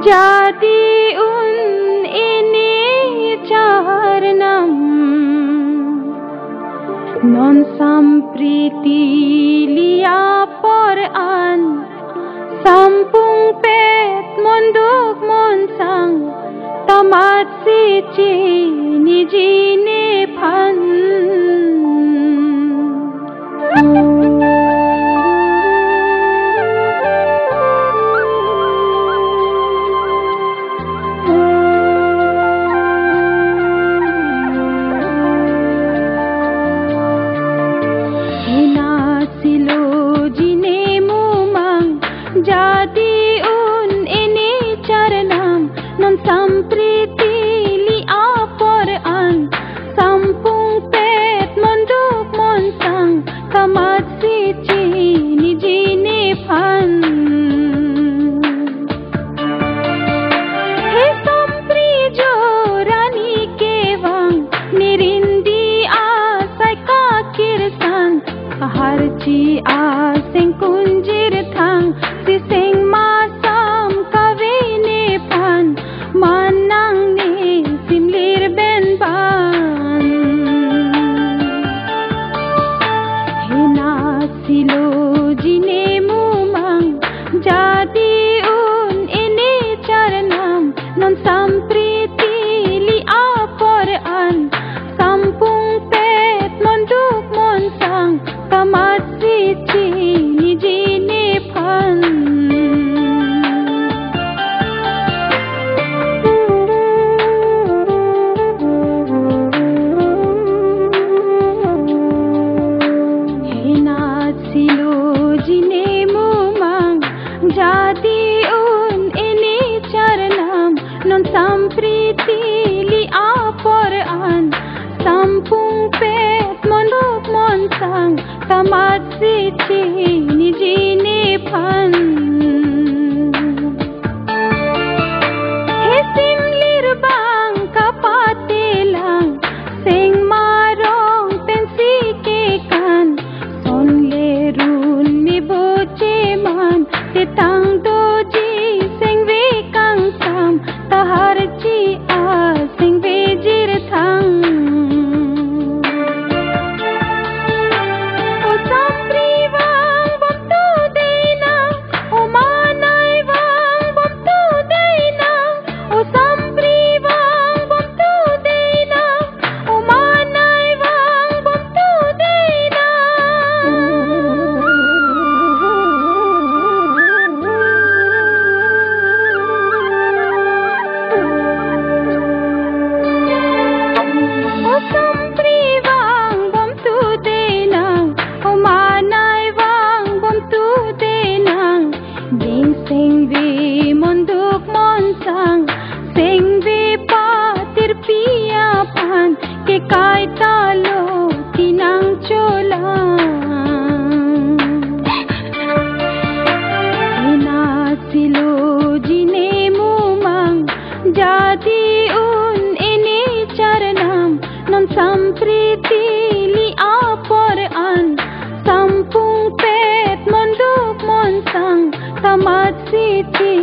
Jadi ini caranam non sampriti liya poran sampung pet monduk monsang tamat sici nijine phan Jadi ini caranam non sampriti liya poran sampung pet monduk monsang tamat sici nijine phan he sampri jorani kewang nirindi asai kakirsan harci aseng kunjir thang sing masam kavine pan manang ne simlir ben ban hina silo jine mumang jadi ini caranam non sampriti liya poran sampung pet monduk monsang tamat sici nijine phan Jadi ini caranam non sampriti liya poran sampung pet monduk monsang tamat sici nijine phan he simlir bang kapatelang sing marong pensi ke kan sonle run mi boche man tang doji sing ve kang sam tahar chi a sing ve jir thang o sampri wang bom tu deina o manai wang bom tu deina o sampri wang bom tu deina o manai wang bom tu deina Sing vi monduk monsang sing vi patir pia pan ke kai talo tinang cholang ina silo jine mumang jadi ini caranam non sampriti liya poran sampung pet monduk monsang tamat sici